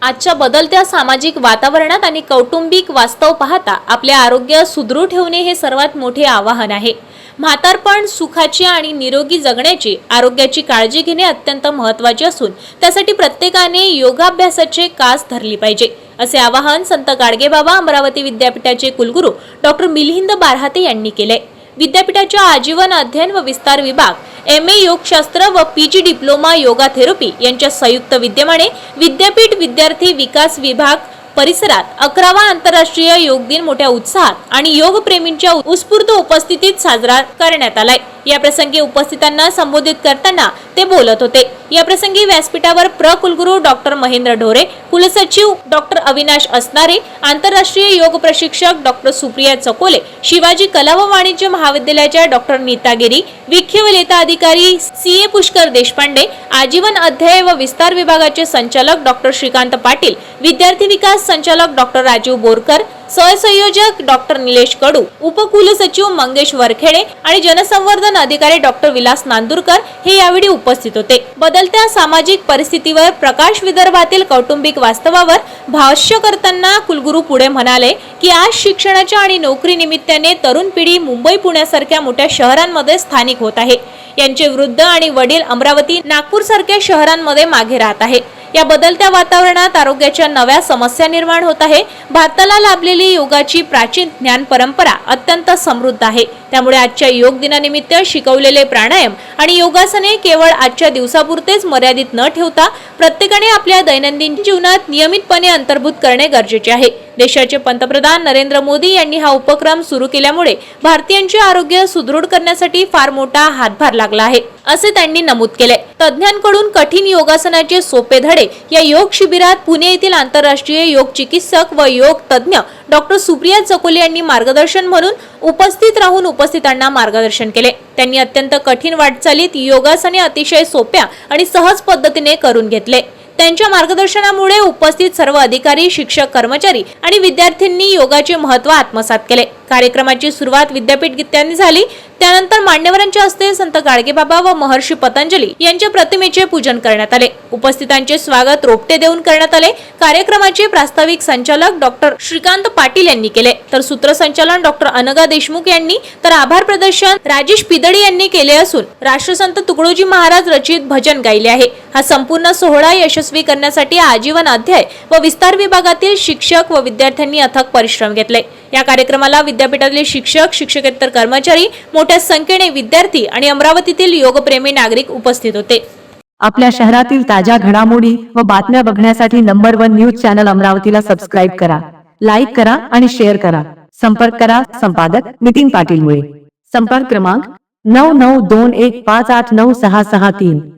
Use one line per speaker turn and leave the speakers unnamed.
आजच्या बदलत्या सामाजिक वातावरणात आणि कौटुंबिक वास्तव पाहता आपले आरोग्य सुदृढ ठेवणे हे सर्वात मोठे आवाहन आहे। म्हातारपण सुखाची आणि निरोगी जगण्याची आरोग्याची काळजी घेणे अत्यंत महत्त्वाचे असून त्यासाठी प्रत्येकाने योगाभ्यासाचे कास धरली पाहिजे, असे आवाहन संत गाडगेबाबा अमरावती विद्यापीठाचे कुलगुरू डॉक्टर मिलिंद बारहाते यांनी केले। विद्यापीठाच्या आजीवन अध्ययन व विस्तार विभाग MA योगशास्त्र व PG डिप्लोमा योगा थेरपी यांच्या संयुक्त विद्यमाने विद्यापीठ विद्यार्थी विकास विभाग परिसरात 11वा आंतरराष्ट्रीय योग दिन मोठ्या उत्साहात आणि योग प्रेमींच्या उत्स्फूर्त उपस्थितीत साजरा करण्यात आलाय। या प्रसंगी उपस्थितांना संबोधित करताना ते बोलत होते। या प्रसंगी व्यासपीठावर कुलगुरू डॉक्टर महेंद्र ढोरे, कुलसचिव डॉक्टर अविनाश असनारे, आंतरराष्ट्रीय योग प्रशिक्षक डॉक्टर सुप्रिया चकोले, शिवाजी कला व वाणिज्य महाविद्यालयाच्या डॉक्टर नीता गिरी, विख्य वलयता अधिकारी CA पुष्कर देशपांडे, आजीवन अध्ययन व विस्तार विभागाचे संचालक डॉक्टर श्रीकांत पाटील, विद्यार्थी विकास संचालक डॉक्टर राजीव बोरकर, सहसंयोजक डॉक्टर निलेश कडू, उपकुलसचिव मंगेश वरखेडे आणि जनसंवर्धन अधिकारी डॉक्टर विलास नांदुरकर हे यावेळी उपस्थित होते। बदलत्या सामाजिक परिस्थितीवर प्रकाश विदर्भातील कौटुंबिक वास्तवावर भाष्य करताना कुलगुरू पुढे म्हणाले की आज शिक्षणाच्या आणि नोकरी निमित्ताने तरुण पिढी मुंबई पुण्यासारख्या मोठ्या शहरांमध्ये स्थानिक होत आहे। यांचे वृद्ध आणि वडील अमरावती नागपूर सारख्या शहरांमध्ये मागे राहत आहे। या बदलत्या वातावरणात आरोग्याच्या नव्या समस्या निर्माण होत आहे। भारताला लाभलेली योगाची प्राचीन ज्ञान परंपरा अत्यंत समृद्ध आहे। त्यामुळे आजच्या योग दिनानिमित्त शिकवलेले प्राणायाम आणि योगासने केवळ आजच्या दिवसापुरतेच मर्यादित न ठेवता प्रत्येकाने आपल्या दैनंदिन जीवनात नियमितपणे अंतर्भूत करणे गरजेचे आहे। देशाचे पंतप्रधान नरेंद्र मोदी यांनी हा उपक्रम सुरू केल्यामुळे भारतीयांचे आरोग्य सुदृढ करण्यासाठी फार मोठा हातभार लागला आहे, असे त्यांनी नमूद केले। तज्ञांकडून कठीण योगासनाचे सोपे धडे या योग शिबिरात पुणे येथील आंतरराष्ट्रीय योग चिकित्सक व योग तज्ञ डॉक्टर सुप्रिया चकोले यांनी मार्गदर्शन म्हणून उपस्थित राहून उपस्थितांना मार्गदर्शन केले। त्यांनी अत्यंत कठीण वाटचालीत योगासने अतिशय सोप्या आणि सहज पद्धतीने करून घेतले। त्यांच्या मार्गदर्शनामुळे उपस्थित सर्व अधिकारी, शिक्षक, कर्मचारी आणि विद्यार्थ्यांनी योगाचे महत्त्व आत्मसात केले। कार्यक्रमाची सुरुवात विद्यापीठ गीतांनी झाली। त्यानंतर मान्यवरांच्या हस्ते संत गाडगेबाबा व महर्षी पतंजली यांच्या प्रतिमेचे पूजन करण्यात आले। उपस्थितांचे स्वागत रोपटे देऊन करण्यात आले। कार्यक्रमाचे प्रास्ताविक संचालक डॉक्टर श्रीकांत पाटील यांनी केले, तर सूत्रसंचालन डॉक्टर अनगा देशमुख यांनी, तर आभार प्रदर्शन राजेश पिदडी यांनी केले असून राष्ट्रसंत तुकडोजी महाराज रचित भजन गायले आहे। हा संपूर्ण सोहळा यशस्वी करण्यासाठी आजीवन अध्ययन व विस्तार विभागातील शिक्षक व विद्यार्थ्यांनी अथक परिश्रम घेतले। या कार्यक्रमाला विद्यापीठातील शिक्षक, शिक्षकेतर कर्मचारी, मोठ्या संख्येने विद्यार्थी आणि अमरावतीतील योगप्रेमी नागरिक उपस्थित होते।
आपल्या शहरातील ताज्या घडामोडी व बातम्या बघण्यासाठी नंबर 1 न्यूज चॅनल अमरावतीला सबस्क्राइब करा, लाईक करा आणि शेअर करा। संपर्क करा संपादक नितीन पाटील मुळे। संपर्क क्रमांक 9921589663।